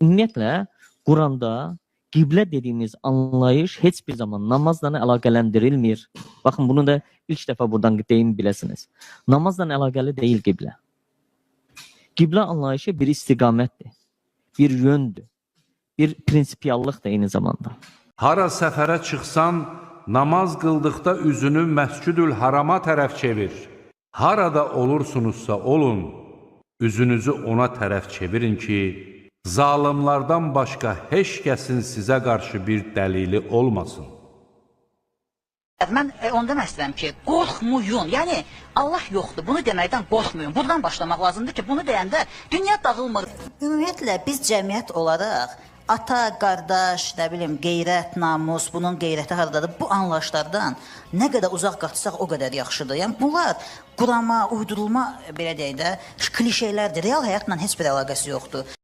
Ümumiyyətlə, Quranda qiblə dediyimiz anlayış heç bir zaman namazla əlaqələndirilmir. Baxın, bunu da ilk dəfə buradan deyim biləsiniz. Namazla əlaqəli deyil qiblə. Qiblə anlayışı bir istiqamətdir, bir yöndür, bir prinsipiallıqdır eyni zamanda. Hara səfərə çıxsan, namaz qıldıqda üzünü Məscüdül Harama tərəf çevir. Harada olursunuzsa olun, üzünüzü ona tərəf çevirin ki, zalimlardan başqa heç kəsin sizə qarşı bir dəlili olmasın. Mən onu demək istəyirəm ki, qorxmuyun. Yəni, Allah yoxdur. Bunu deməkdən qorxmuyun. Buradan başlamaq lazımdır ki, bunu deyəndə dünya dağılmır. Ümumiyyətlə, biz cəmiyyət olaraq ata, qardaş, nə bilim, qeyrət, namus, bunun qeyrəti haradadır? Bu anlayışlardan nə qədər uzaq qaçsaq o qədər yaxşıdır. Yəni, bunlar qurama, uydurulma, belə deyək də, klişelərdir. Real həyatla heç bir əlaqəsi yoxdur.